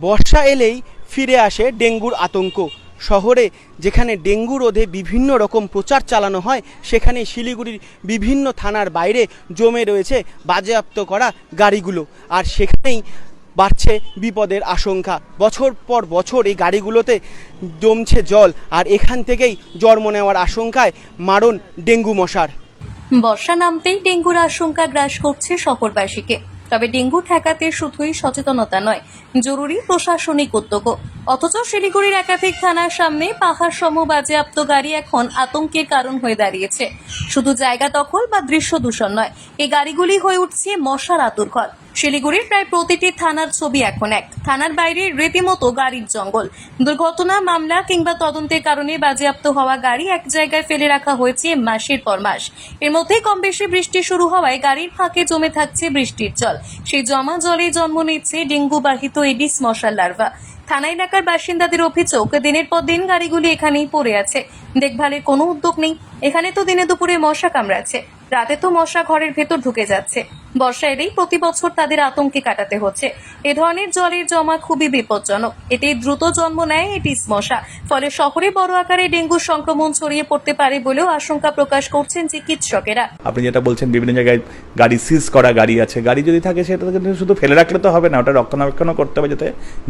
বর্ষা এলেই ফিরে আসে ডেঙ্গুর আতঙ্ক। শহরে যেখানে ডেঙ্গু রোধে বিভিন্ন রকম প্রচার চালানো হয়, সেখানে শিলিগুড়ির বিভিন্ন থানার বাইরে জমে রয়েছে বাজেয়াপ্ত করা গাড়িগুলো, আর সেখানেই বাড়ছে বিপদের আশঙ্কা। বছর পর বছর এই গাড়িগুলোতে জমছে জল, আর এখান থেকেই জন্ম নেওয়ার আশঙ্কায় মারণ ডেঙ্গু মশার। বর্ষা নামতেই ডেঙ্গুর আশঙ্কা গ্রাস করছে শহরবাসীকে। তবে ডেঙ্গু ঠেকাতে শুধুই সচেতনতা নয়, জরুরি প্রশাসনিক উদ্যোগও। অথচ শিলিগুড়ির একাধিক থানার সামনে পাহাড় সম বাজেয়াপ্ত গাড়ি এখন আতঙ্কের কারণ হয়ে দাঁড়িয়েছে। শুধু জায়গা দখল বা দৃশ্য দূষণ নয়, এই গাড়িগুলি হয়ে উঠছে মশার আতুরঘর। শিলিগুড়ির প্রায় প্রতিটি থানার ছবি এখন এক। থানার বাইরে রীতিমতো গাড়ির জঙ্গল। দুর্ঘটনা, মামলা কিংবা তদন্তের কারণে বাজেয়াপ্ত হওয়া গাড়ি এক জায়গায় ফেলে রাখা হয়েছে মাসের পর মাস। এর মধ্যেই কম বেশি বৃষ্টি শুরু হওয়ায় গাড়ির ফাঁকে জমে থাকছে বৃষ্টির জল। সেই জমা জলে জন্ম নিচ্ছে ডেঙ্গু বাহিত এডিস মশার লার্ভা। থানা এলাকার বাসিন্দাদের অভিযোগ, দিনের পর দিন গাড়িগুলি এখানেই পড়ে আছে, দেখভালের কোনো উদ্যোগ নেই। এখানে তো দিনে দুপুরে মশা কামড়াচ্ছে, রাতে তো মশা ঘরের ভেতর ঢুকে যাচ্ছে। বর্ষা এলেই প্রতি বছর তাদের আতঙ্কে কাটাতে হচ্ছে। এ ধরনের জলের জমা খুবই বিপজ্জনক। এতে দ্রুত জন্ম নেয় এডিস মশা, ফলে শহরে বড় আকারে ডেঙ্গু সংক্রমণ ছড়িয়ে পড়তে পারে বলেও আশঙ্কা প্রকাশ করছেন চিকিৎসকেরা। আপনি যেটা বলছেন, বিভিন্ন জায়গায় গাড়ি সিজ করা গাড়ি আছে, গাড়ি যদি থাকে সেটা শুধু ফেলে রাখলে তো হবে না, ওটা রক্ষণাবেক্ষণও করতে হবে যাতে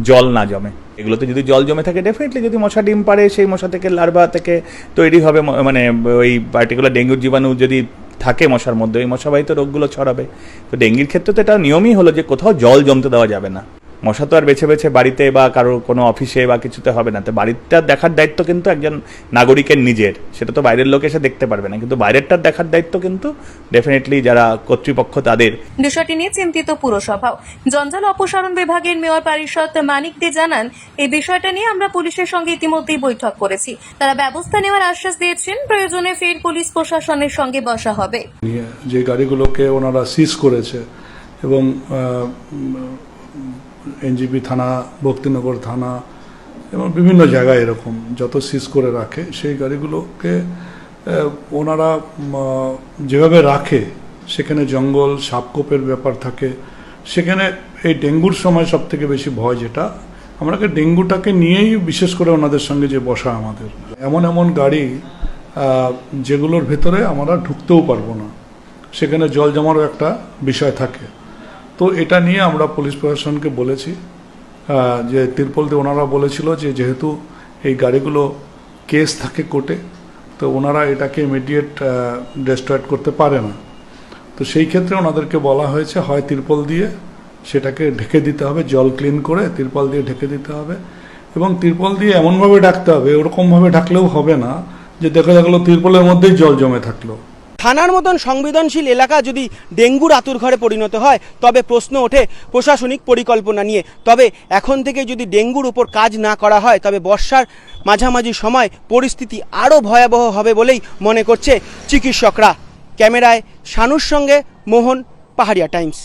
জল না জমে। এগুলোতে যদি জল জমে থাকে, ডেফিনেটলি যদি মশা ডিম পারে, সেই মশা থেকে লার্ভা থেকে তৈরি হবে, মানে ওই পার্টিকুলার ডেঙ্গুর জীবাণু যদি থাকে মশার মধ্যে, ওই মশাবাহিত রোগগুলো ছড়াবে। তো ডেঙ্গির ক্ষেত্রে তো এটা নিয়মই হলো যে কোথাও জল জমতে দেওয়া যাবে না। মশা তো আর বেছে বেছে বাড়িতে বা কারো কোনো অফিসে বা কিছুতে হবে না। তো বাড়িটার দেখার দায়িত্ব কিন্তু একজন নাগরিকের নিজের, সেটা তো বাইরের লোক এসে দেখতে পারবে না, কিন্তু বাইরেরটার দেখার দায়িত্ব কিন্তু ডেফিনেটলি যারা কর্তৃপক্ষ তাদের। বিষয়টি নিয়ে চিন্তিত পুরসভাও। জঞ্জাল অপসারণ বিভাগের মেয়র পারিষদ মানিক দে জানান, এই বিষয়টা নিয়ে আমরা পুলিশের সঙ্গে ইতিমধ্যেই বৈঠক করেছি। তারা ব্যবস্থা নেওয়ার আশ্বাস দিয়েছেন, প্রয়োজনে ফের পুলিশ প্রশাসনের সঙ্গে বসা হবে। যে গাড়িগুলোকে ওনারা সিজ করেছে এবং এনজিপি থানা, ভক্তিনগর থানা এবং বিভিন্ন জায়গায় এরকম যত সিজ করে রাখে, সেই গাড়িগুলোকে ওনারা যেভাবে রাখে, সেখানে জঙ্গল, সাপকোপের ব্যাপার থাকে। সেখানে এই ডেঙ্গুর সময় সব থেকে বেশি ভয় যেটা, আমাকে ডেঙ্গুটাকে নিয়েই বিশেষ করে ওনাদের সঙ্গে যে বসা আমাদের। এমন এমন গাড়ি যেগুলোর ভেতরে আমরা ঢুকতেও পারবো না, সেখানে জল জমারও একটা বিষয় থাকে। তো এটা নিয়ে আমরা পুলিশ প্রশাসনকে বলেছি যে তিরপল দিয়ে ওনারা বলেছিল যে যেহেতু এই গাড়িগুলো কেস থাকে কোর্টে, তো ওনারা এটাকে ইমিডিয়েট ডেস্ট্রয়েড করতে পারে না। তো সেই ক্ষেত্রে ওনাদেরকে বলা হয়েছে হয় তিরপল দিয়ে সেটাকে ঢেকে দিতে হবে, জল ক্লিন করে তিরপল দিয়ে ঢেকে দিতে হবে, এবং তিরপল দিয়ে এমনভাবে ঢাকতে হবে, ওরকমভাবে ঢাকলেও হবে না যে দেখা গেলো তিরপলের মধ্যেই জল জমে থাকলো। থানার মতন সংবেদনশীল এলাকা যদি ডেঙ্গুর আতুরঘরে পরিণত হয়, তবে প্রশ্ন ওঠে প্রশাসনিক পরিকল্পনা নিয়ে। তবে এখন থেকে যদি ডেঙ্গুর উপর কাজ না করা হয়, তবে বর্ষার মাঝামাঝি সময় পরিস্থিতি আরও ভয়াবহ হবে বলেই মনে করছে চিকিৎসকরা। ক্যামেরায় শানুর সঙ্গে মোহন, পাহাড়িয়া টাইমস।